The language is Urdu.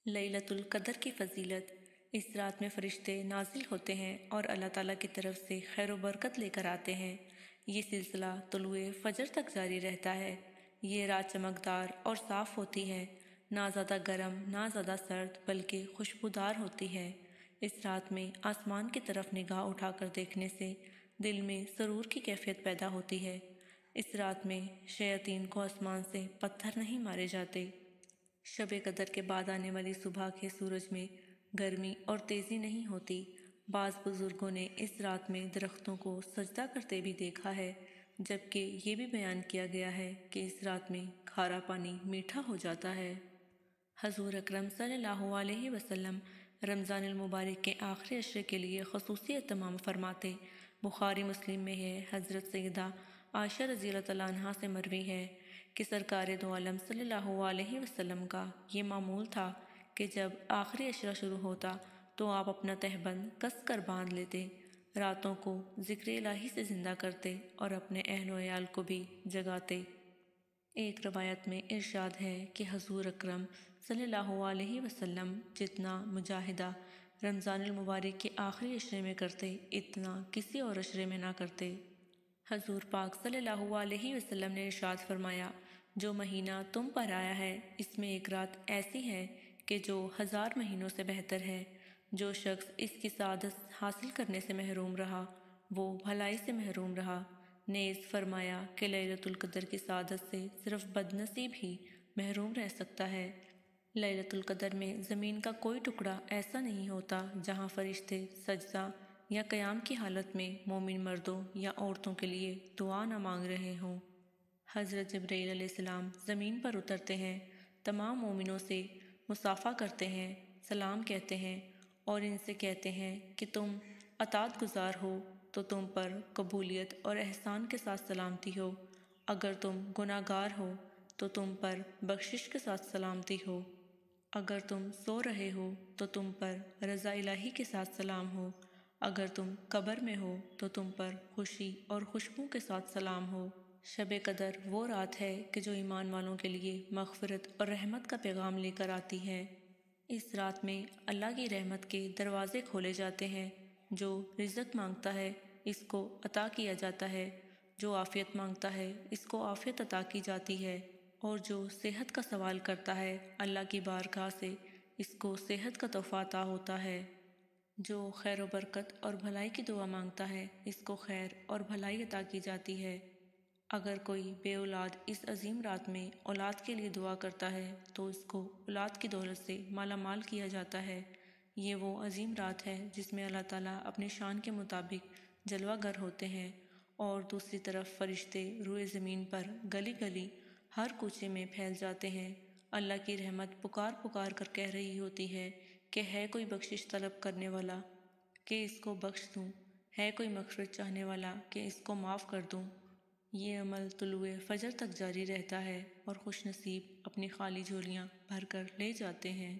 لیلۃ القدر کی فضیلت۔ اس رات میں فرشتے نازل ہوتے ہیں اور اللہ تعالیٰ کی طرف سے خیر و برکت لے کر آتے ہیں۔ یہ سلسلہ طلوع فجر تک جاری رہتا ہے۔ یہ رات چمکدار اور صاف ہوتی ہے، نہ زیادہ گرم نہ زیادہ سرد، بلکہ خوشبودار ہوتی ہے۔ اس رات میں آسمان کی طرف نگاہ اٹھا کر دیکھنے سے دل میں سرور کی کیفیت پیدا ہوتی ہے۔ اس رات میں شیاطین کو آسمان سے پتھر نہیں مارے جاتے۔ شب قدر کے بعد آنے والی صبح کے سورج میں گرمی اور تیزی نہیں ہوتی۔ بعض بزرگوں نے اس رات میں درختوں کو سجدہ کرتے بھی دیکھا ہے، جبکہ یہ بھی بیان کیا گیا ہے کہ اس رات میں کھارا پانی میٹھا ہو جاتا ہے۔ حضور اکرم صلی اللہ علیہ وسلم رمضان المبارک کے آخری عشرے کے لیے خصوصی اہتمام فرماتے۔ بخاری مسلم میں ہے، حضرت سیدہ عائشہ رضی اللہ تعالیٰ عنہا سے مروی ہے کہ سرکار دو عالم صلی اللہ علیہ وسلم کا یہ معمول تھا کہ جب آخری عشرہ شروع ہوتا تو آپ اپنا تہبند کس کر باندھ لیتے، راتوں کو ذکر الہی سے زندہ کرتے اور اپنے اہل و عیال کو بھی جگاتے۔ ایک روایت میں ارشاد ہے کہ حضور اکرم صلی اللہ علیہ وسلم جتنا مجاہدہ رمضان المبارک کے آخری عشرے میں کرتے، اتنا کسی اور عشرے میں نہ کرتے۔ حضور پاک صلی اللہ علیہ وسلم نے ارشاد فرمایا، جو مہینہ تم پر آیا ہے اس میں ایک رات ایسی ہے کہ جو 1000 مہینوں سے بہتر ہے۔ جو شخص اس کی سعادت حاصل کرنے سے محروم رہا وہ بھلائی سے محروم رہا۔ نیز فرمایا کہ لیلۃ القدر کی سعادت سے صرف بد نصیب ہی محروم رہ سکتا ہے۔ لیلۃ القدر میں زمین کا کوئی ٹکڑا ایسا نہیں ہوتا جہاں فرشتے سجدہ یا قیام کی حالت میں مومن مردوں یا عورتوں کے لیے دعا نہ مانگ رہے ہوں۔ حضرت جبرائیل علیہ السلام زمین پر اترتے ہیں، تمام مومنوں سے مصافحہ کرتے ہیں، سلام کہتے ہیں اور ان سے کہتے ہیں کہ تم اطاعت گزار ہو تو تم پر قبولیت اور احسان کے ساتھ سلامتی ہو، اگر تم گناہ گار ہو تو تم پر بخشش کے ساتھ سلامتی ہو، اگر تم سو رہے ہو تو تم پر رضا الہی کے ساتھ سلام ہو، اگر تم قبر میں ہو تو تم پر خوشی اور خوشبو کے ساتھ سلام ہو۔ شب قدر وہ رات ہے کہ جو ایمان والوں کے لیے مغفرت اور رحمت کا پیغام لے کر آتی ہے۔ اس رات میں اللہ کی رحمت کے دروازے کھولے جاتے ہیں۔ جو رزق مانگتا ہے اس کو عطا کیا جاتا ہے، جو عافیت مانگتا ہے اس کو عافیت عطا کی جاتی ہے، اور جو صحت کا سوال کرتا ہے اللہ کی بارگاہ سے اس کو صحت کا تحفہ عطا ہوتا ہے۔ جو خیر و برکت اور بھلائی کی دعا مانگتا ہے اس کو خیر اور بھلائی عطا کی جاتی ہے۔ اگر کوئی بے اولاد اس عظیم رات میں اولاد کے لیے دعا کرتا ہے تو اس کو اولاد کی دولت سے مالا مال کیا جاتا ہے۔ یہ وہ عظیم رات ہے جس میں اللہ تعالیٰ اپنی شان کے مطابق جلوہ گر ہوتے ہیں، اور دوسری طرف فرشتے روئے زمین پر گلی گلی ہر کوچے میں پھیل جاتے ہیں۔ اللہ کی رحمت پکار پکار کر کہہ رہی ہوتی ہے کہ ہے کوئی بخشش طلب کرنے والا کہ اس کو بخش دوں، ہے کوئی مغفرت چاہنے والا کہ اس کو معاف کر دوں۔ یہ عمل طلوع فجر تک جاری رہتا ہے اور خوش نصیب اپنی خالی جھولیاں بھر کر لے جاتے ہیں۔